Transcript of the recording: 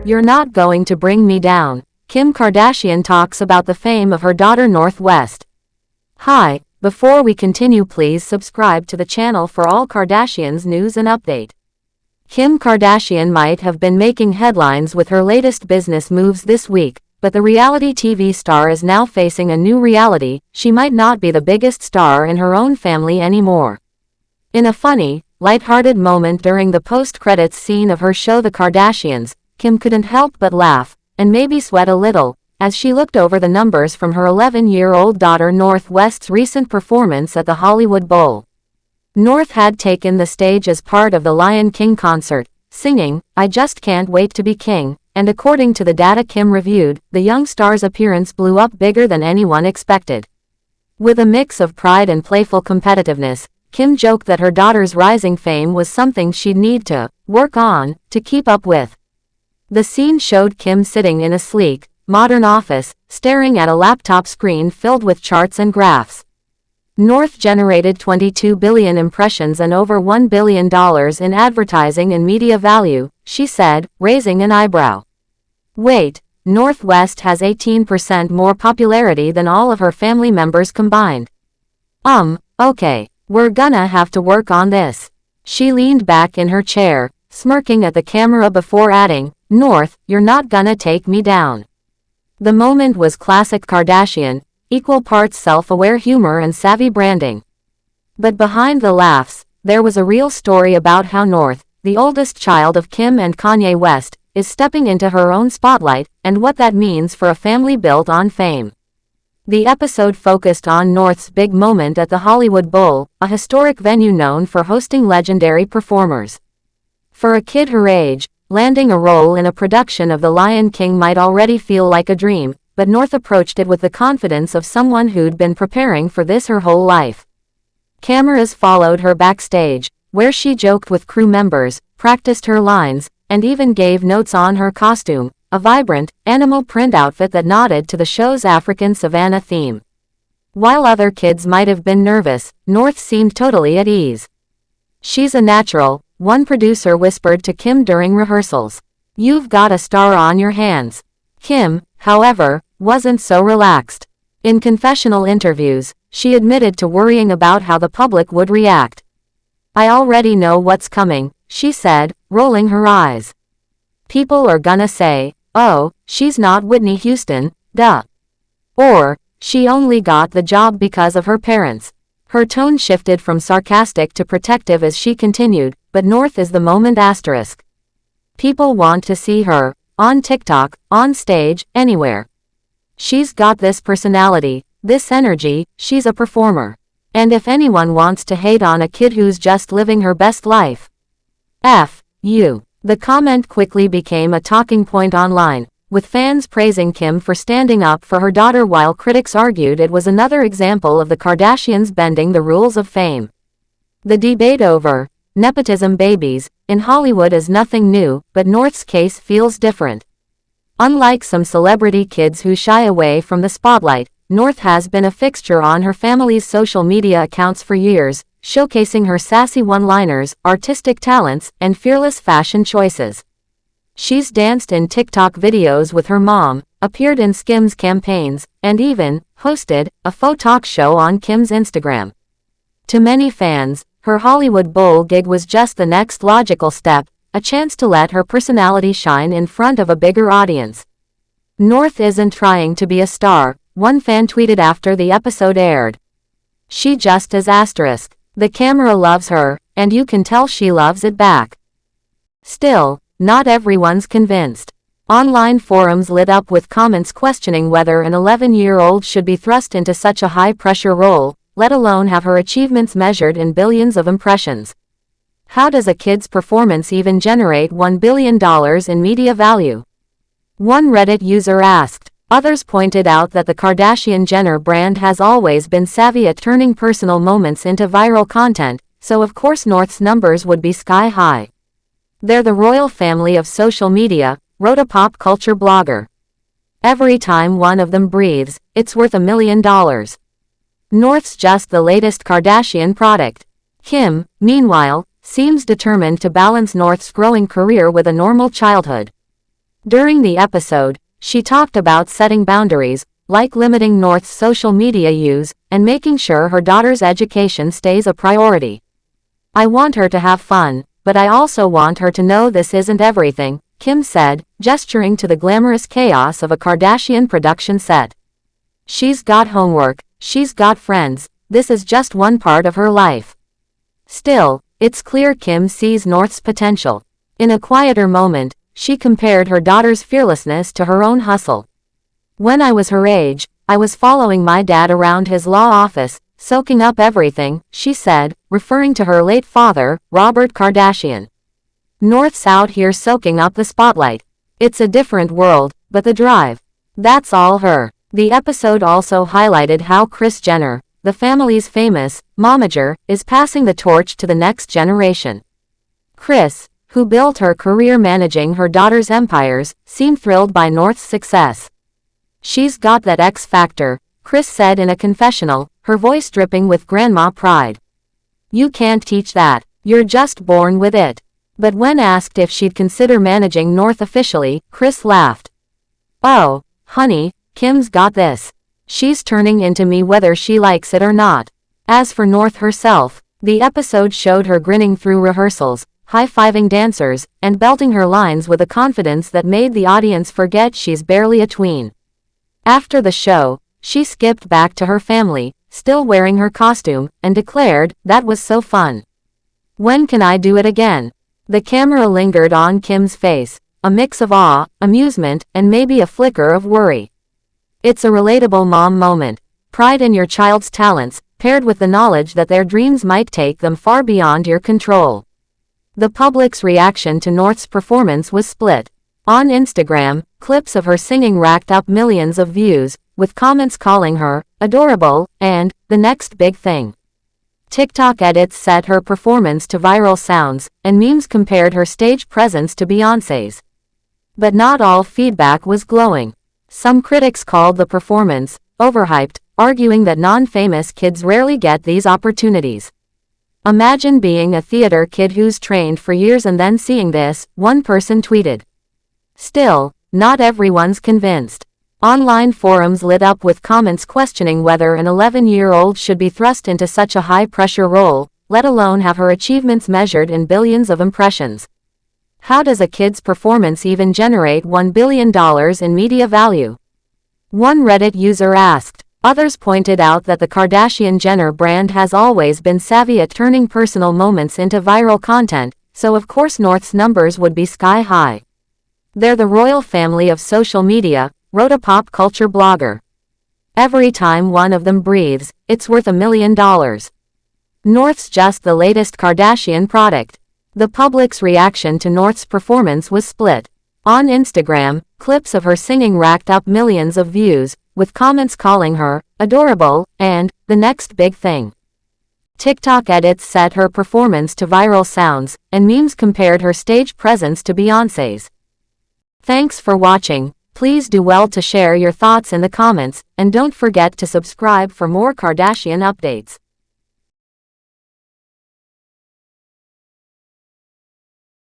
You're not going to bring me down. Kim Kardashian talks about the fame of her daughter North West. Hi, before we continue, please subscribe to the channel for all Kardashians news and update. Kim Kardashian might have been making headlines with her latest business moves this week, but the reality TV star is now facing a new reality. She might not be the biggest star in her own family anymore. In a funny, lighthearted moment during the post-credits scene of her show The Kardashians, Kim couldn't help but laugh, and maybe sweat a little, as she looked over the numbers from her 11-year-old daughter North West's recent performance at the Hollywood Bowl. North had taken the stage as part of the Lion King concert, singing, "I Just Can't Wait to Be King," and according to the data Kim reviewed, the young star's appearance blew up bigger than anyone expected. With a mix of pride and playful competitiveness, Kim joked that her daughter's rising fame was something she'd need to work on to keep up with. The scene showed Kim sitting in a sleek, modern office, staring at a laptop screen filled with charts and graphs. North generated 22 billion impressions and over $1 billion in advertising and media value, she said, raising an eyebrow. Wait, North West has 18% more popularity than all of her family members combined. Okay, we're gonna have to work on this. She leaned back in her chair, smirking at the camera before adding, "North, you're not gonna take me down." The moment was classic Kardashian, equal parts self-aware humor and savvy branding. But behind the laughs, there was a real story about how North, the oldest child of Kim and Kanye West, is stepping into her own spotlight, and what that means for a family built on fame. The episode focused on North's big moment at the Hollywood Bowl, a historic venue known for hosting legendary performers. For a kid her age, landing a role in a production of The Lion King might already feel like a dream, but North approached it with the confidence of someone who'd been preparing for this her whole life. Cameras followed her backstage, where she joked with crew members, practiced her lines, and even gave notes on her costume, a vibrant, animal print outfit that nodded to the show's African savanna theme. While other kids might have been nervous, North seemed totally at ease. "She's a natural," one producer whispered to Kim during rehearsals. "You've got a star on your hands." Kim, however, wasn't so relaxed. In confessional interviews, she admitted to worrying about how the public would react. "I already know what's coming," she said, rolling her eyes. "People are gonna say, 'Oh, she's not Whitney Houston, duh.' Or, 'She only got the job because of her parents.'" Her tone shifted from sarcastic to protective as she continued, "But North is the moment asterisk. People want to see her, on TikTok, on stage, anywhere. She's got this personality, this energy, she's a performer. And if anyone wants to hate on a kid who's just living her best life, F you." The comment quickly became a talking point online, with fans praising Kim for standing up for her daughter while critics argued it was another example of the Kardashians bending the rules of fame. The debate over nepotism babies in Hollywood is nothing new, but North's case feels different. Unlike some celebrity kids who shy away from the spotlight, North has been a fixture on her family's social media accounts for years, showcasing her sassy one-liners, artistic talents, and fearless fashion choices. She's danced in TikTok videos with her mom, appeared in Skims campaigns, and even hosted a faux talk show on Kim's Instagram. To many fans, her Hollywood Bowl gig was just the next logical step, a chance to let her personality shine in front of a bigger audience. "North isn't trying to be a star," one fan tweeted after the episode aired. "She just is asterisk. The camera loves her, and you can tell she loves it back." Still, not everyone's convinced. Online forums lit up with comments questioning whether an 11-year-old should be thrust into such a high-pressure role, let alone have her achievements measured in billions of impressions. How does a kid's performance even generate $1 billion in media value? One Reddit user asked. Others pointed out that the Kardashian-Jenner brand has always been savvy at turning personal moments into viral content, so of course North's numbers would be sky high. "They're the royal family of social media," wrote a pop culture blogger. "Every time one of them breathes, it's worth $1 million. North's just the latest Kardashian product." Kim, meanwhile, seems determined to balance North's growing career with a normal childhood. During the episode, she talked about setting boundaries, like limiting North's social media use, and making sure her daughter's education stays a priority. "I want her to have fun, but I also want her to know this isn't everything," Kim said, gesturing to the glamorous chaos of a Kardashian production set. "She's got homework, she's got friends, this is just one part of her life." Still, it's clear Kim sees North's potential. In a quieter moment, she compared her daughter's fearlessness to her own hustle. "When I was her age, I was following my dad around his law office, soaking up everything," she said, referring to her late father, Robert Kardashian. "North's out here soaking up the spotlight. It's a different world, but the drive, that's all her." The episode also highlighted how Kris Jenner, the family's famous momager, is passing the torch to the next generation. Kris, who built her career managing her daughter's empires, seemed thrilled by North's success. "She's got that X factor," Kris said in a confessional, her voice dripping with grandma pride. "You can't teach that, you're just born with it." But when asked if she'd consider managing North officially, Kris laughed. "Oh, honey, Kim's got this. She's turning into me whether she likes it or not." As for North herself, the episode showed her grinning through rehearsals, high-fiving dancers, and belting her lines with a confidence that made the audience forget she's barely a tween. After the show, she skipped back to her family, still wearing her costume, and declared, "That was so fun. When can I do it again?" The camera lingered on Kim's face, a mix of awe, amusement, and maybe a flicker of worry. It's a relatable mom moment. Pride in your child's talents, paired with the knowledge that their dreams might take them far beyond your control. The public's reaction to North's performance was split. On Instagram, clips of her singing racked up millions of views, with comments calling her adorable and the next big thing. TikTok edits set her performance to viral sounds, and memes compared her stage presence to Beyoncé's. But not all feedback was glowing. Some critics called the performance overhyped, arguing that non-famous kids rarely get these opportunities. "Imagine being a theater kid who's trained for years and then seeing this," one person tweeted. Still, not everyone's convinced. Online forums lit up with comments questioning whether an 11-year-old should be thrust into such a high-pressure role, let alone have her achievements measured in billions of impressions. How does a kid's performance even generate $1 billion in media value? One Reddit user asked. Others pointed out that the Kardashian-Jenner brand has always been savvy at turning personal moments into viral content, so of course North's numbers would be sky high. "They're the royal family of social media," wrote a pop culture blogger. "Every time one of them breathes, it's worth $1 million. North's just the latest Kardashian product." The public's reaction to North's performance was split. On Instagram, clips of her singing racked up millions of views, with comments calling her adorable and the next big thing. TikTok edits set her performance to viral sounds, and memes compared her stage presence to Beyoncé's. Thanks for watching. Please do well to share your thoughts in the comments, and don't forget to subscribe for more Kardashian updates.